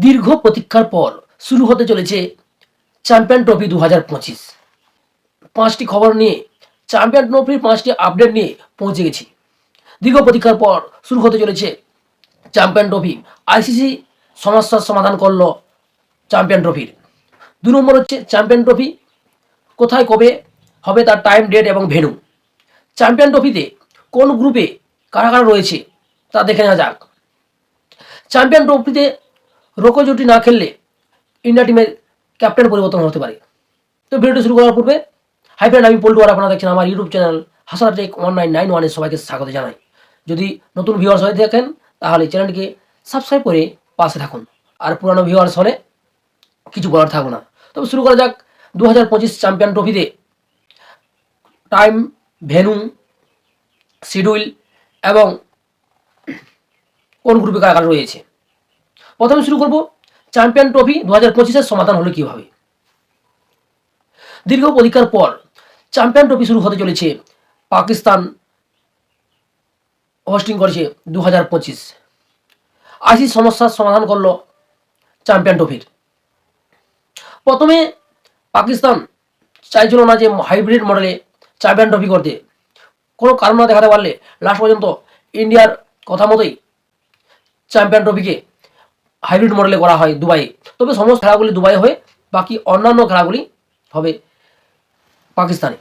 দীর্ঘ প্রতীক্ষার পর শুরু হতে চলেছে চ্যাম্পিয়ন ট্রফি 2025। 5টি খবর নিয়ে চ্যাম্পিয়ন ট্রফির 5টি আপডেট নিয়ে পৌঁছে গেছি। দীর্ঘ প্রতীক্ষার পর শুরু হতে চলেছে চ্যাম্পিয়ন ট্রফি। আইসিসি সমস্যার সমাধান করলো চ্যাম্পিয়ন ট্রফির। 2 নম্বর হচ্ছে চ্যাম্পিয়ন ট্রফি কোথায় কবে হবে তার টাইম, ডেট এবং ভেন্যু। চ্যাম্পিয়ন ট্রফিতে কোন গ্রুপে কারা কারা রয়েছে তা দেখে নেওয়া যাক। চ্যাম্পিয়ন ট্রফিতে রোকো জুটি না খেললে ইন্ডিয়া টিমের ক্যাপ্টেন পরিবর্তন হতে পারে। তো ভিডিওটি শুরু করার পূর্বে, হাই ফ্রেন্ড, আমি পল্টু আর আপনারা দেখছেন আমার ইউটিউব চ্যানেল হাসান টেক 1991 এর সবাইকে স্বাগত জানাই। যদি নতুন ভিউয়ার্স হয়ে থাকেন তাহলে চ্যানেলটিকে সাবস্ক্রাইব করে পাশে থাকুন, আর পুরানো ভিউয়ার্স হলে কিছু বলার থাকবে না। তবে শুরু করা যাক 2025 চ্যাম্পিয়ন ট্রফিতে টাইম, ভেন্যু, শিডিউল এবং কোন গ্রুপে কারা কারা রয়েছে। প্রথমে শুরু করব চ্যাম্পিয়ন ট্রফি 2025-এর সমাধান হলো কিভাবে। দীর্ঘ প্রতীক্ষার পর চ্যাম্পিয়ন ট্রফি শুরু হতে চলেছে। পাকিস্তান হোস্টিং করেছে 2025। আইসিসি সমস্যার সমাধান করলো চ্যাম্পিয়ন ট্রফির। প্রথমে পাকিস্তান চাইছিল না যে হাইব্রিড মডেলে চ্যাম্পিয়ন ট্রফি করতে। কোনো কারণ না দেখাতে পারলে লাস্ট পর্যন্ত ইন্ডিয়ার কথা মতোই চ্যাম্পিয়ন ট্রফিকে হাইব্রিড মডেলে করা হয় দুবাইয়ে। তবে সমস্ত খেলাগুলি দুবাই হবে, বাকি অন্যান্য খেলাগুলি হবে পাকিস্তানে।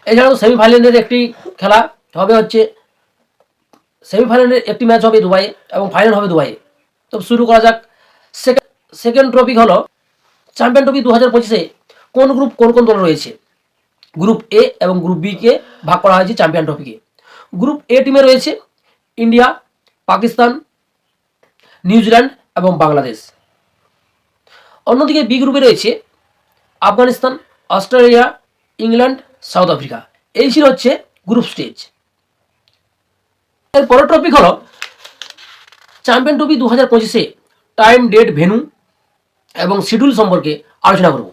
এছাড়াও সেমিফাইনালের একটি খেলা হবে হচ্ছে, সেমিফাইনালের একটি ম্যাচ হবে দুবাইয়ে এবং ফাইনাল হবে দুবাইয়ে। তো শুরু করা যাক। সেকেন্ড টপিক হলো চ্যাম্পিয়ন ট্রফি 2025-এ কোন গ্রুপ কোন কোন দল রয়েছে। গ্রুপ এ এবং গ্রুপ বি কে ভাগ করা হয়েছে চ্যাম্পিয়ন ট্রফিকে। গ্রুপ এ টিমে রয়েছে ইন্ডিয়া, পাকিস্তান, নিউজিল্যান্ড এবং বাংলাদেশ। অন্যদিকে বি গ্রুপে রয়েছে Afghanistan, Australia, England, South Africa. এই ছিল হচ্ছে গ্রুপ স্টেজ। এর পরের টপিক হলো চ্যাম্পিয়ন ট্রফি 2025-এ টাইম, ডেট, ভেন্যু এবং শিডিউল সম্পর্কে আলোচনা করব।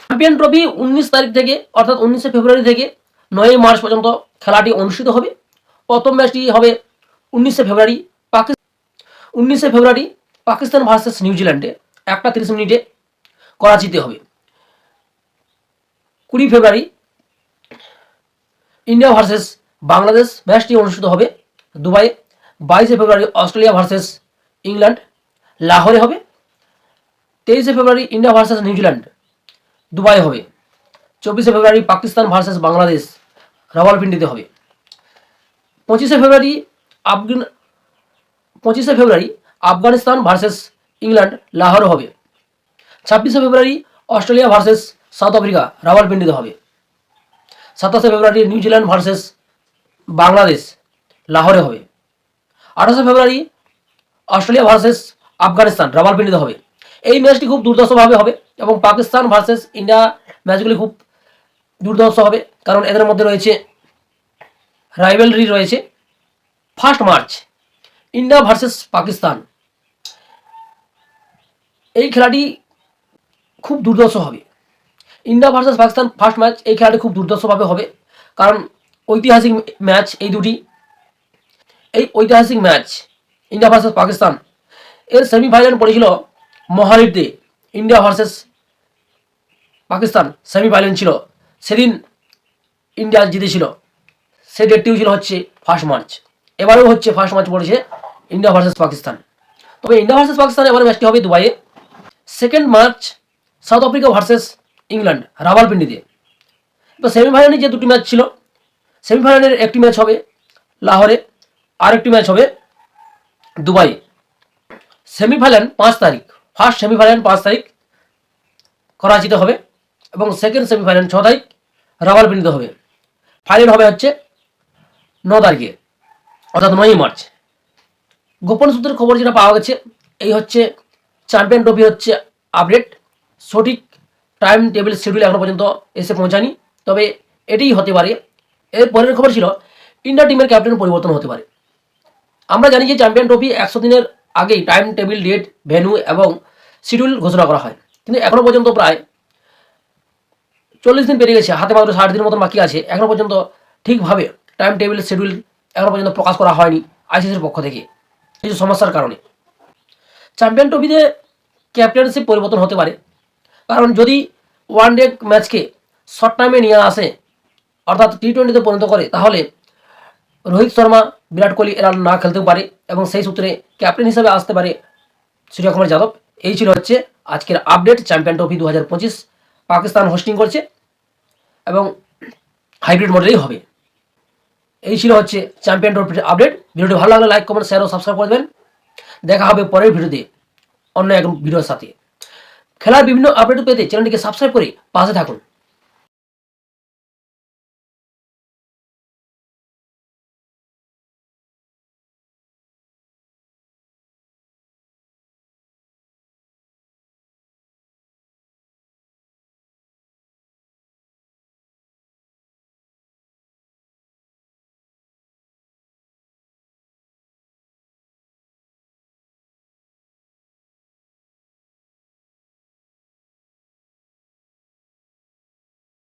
চ্যাম্পিয়ন ট্রফি 19 তারিখ থেকে অর্থাৎ 19শে ফেব্রুয়ারি থেকে 9ই মার্চ পর্যন্ত খেলাটি অনুষ্ঠিত হবে। প্রথম ম্যাচটি হবে 19শে ফেব্রুয়ারি 19শে ফেব্রুয়ারি পাকিস্তান ভার্সেস নিউজিল্যান্ডে 1:30 মিনিটে করাচিতে হবে। 20 ফেব্রুয়ারি ইন্ডিয়া ভার্সেস বাংলাদেশ ম্যাচটি অনুষ্ঠিত হবে দুবাইয়ে। 22শে ফেব্রুয়ারি অস্ট্রেলিয়া ভার্সেস ইংল্যান্ড লাহোরে হবে। 23শে ফেব্রুয়ারি ইন্ডিয়া ভার্সেস নিউজিল্যান্ড দুবাই হবে। 24শে ফেব্রুয়ারি পাকিস্তান ভার্সেস বাংলাদেশ রাওয়ালপিন্ডিতে হবে। 25শে ফেব্রুয়ারি আফগানিস্তান ভার্সেস ইংল্যান্ড লাহোরে হবে। 26শে ফেব্রুয়ারি অস্ট্রেলিয়া ভার্সেস সাউথ আফ্রিকা রাওয়ালপিন্ডিতে হবে। 27শে ফেব্রুয়ারি নিউজিল্যান্ড ভার্সেস বাংলাদেশ লাহোরে হবে। 28শে ফেব্রুয়ারি অস্ট্রেলিয়া ভার্সেস আফগানিস্তান রাওয়ালপিন্ডিতে হবে। এই ম্যাচটি খুব দুর্ধর্ষভাবে হবে এবং পাকিস্তান ভার্সেস ইন্ডিয়া ম্যাচগুলি খুব দুর্ধর্ষ হবে, কারণ এদের মধ্যে রয়েছে রাইভেলরি রয়েছে। 1 মার্চ ইন্ডিয়া ভার্সেস পাকিস্তান, এই খেলাটি খুব দুর্ধর্ষ হবে। ইন্ডিয়া ভার্সেস পাকিস্তান 1 ম্যাচ, এই খেলাটি খুব দুর্ধর্ষভাবে হবে, কারণ ঐতিহাসিক ম্যাচ এই দুটি। এই ঐতিহাসিক ম্যাচ ইন্ডিয়া ভার্সেস পাকিস্তান এর সেমিফাইনাল পড়েছিল মহালিতে। ইন্ডিয়া ভার্সেস পাকিস্তান সেমিফাইনাল ছিল, সেদিন ইন্ডিয়া জিতেছিল। সেই ডেটটিও ছিল হচ্ছে 1 মার্চ। এবারেও হচ্ছে 1 মার্চ পড়েছে ইন্ডিয়া ভার্সেস পাকিস্তান। তবে ইন্ডিয়া ভার্সেস পাকিস্তান এবারে ম্যাচটি হবে দুবাইয়ে। 2 March South Africa versus England রাওয়ালপিন্ডিতে। তো সেমিফাইনালে যে দুটি ম্যাচ ছিল, সেমিফাইনালের একটি ম্যাচ হবে লাহোরে, আরেকটি ম্যাচ হবে দুবাই। সেমিফাইনাল 5 তারিখ, ফার্স্ট সেমিফাইনাল 5 তারিখ করাচিতে হবে এবং সেকেন্ড সেমিফাইনাল 6 তারিখ রাওয়ালপিন্ডিতে হবে। ফাইনাল হবে হচ্ছে 9 তারিখে অর্থাৎ 9ই মার্চ। গোপন সূত্রের খবর যেটা পাওয়া গেছে, এই হচ্ছে চ্যাম্পিয়ন ট্রফি হচ্ছে আপডেট। সঠিক টাইম টেবিল শিডিউল এখনো পর্যন্ত এসে পৌঁছায়নি, তবে এটিই হতে পারে। এর পরের খবর ছিল ইন্ডিয়া টিমের ক্যাপ্টেন পরিবর্তন হতে পারে। আমরা জানি যে চ্যাম্পিয়ন ট্রফি 100 দিনের আগেই টাইম টেবিল, ডেট, ভেন্যু এবং শিডিউল ঘোষণা করা হয়, কিন্তু এখনো পর্যন্ত প্রায় 40 দিন পেরিয়ে গেছে, হাতে মাত্র 60 দিনের মতন বাকি আছে। এখনো পর্যন্ত ঠিকভাবে টাইম টেবিল শিডিউল এখনো পর্যন্ত প্রকাশ করা হয়নি আইসিসির পক্ষ থেকে কিছু সমস্যার কারণে। চ্যাম্পিয়ন ট্রফিতে ক্যাপ্টেন্সিপ পরিবর্তন হতে পারে। কারণ যদি ওয়ানডে ম্যাচকে শর্ট টাইমে নিয়ে আসে, অর্থাৎ টি20তে পরিণত করে, তাহলে রোহিত শর্মা, বিরাট কোহলি এরা না খেলতেও পারে এবং সেই সূত্রে ক্যাপ্টেন হিসেবে আসতে পারে সূর্যকুমার যাদব। এই ছিল হচ্ছে আজকের update. Champion trophy 2025 Pakistan hosting করছে এবং হাইব্রিড মডেলেই হবে। এই ছিল হচ্ছে চ্যাম্পিয়ন ট্রফির আপডেট। ভিডিওটি ভালো লাগলে লাইক, কমেন্ট, শেয়ার ও সাবস্ক্রাইব করে দেবেন। দেখা হবে পরের ভিডিওতে অন্য এক ভিডিওর সাথে। খেলার বিভিন্ন আপডেট পেতে চ্যানেলটিকে সাবস্ক্রাইব করে পাশে থাকুন।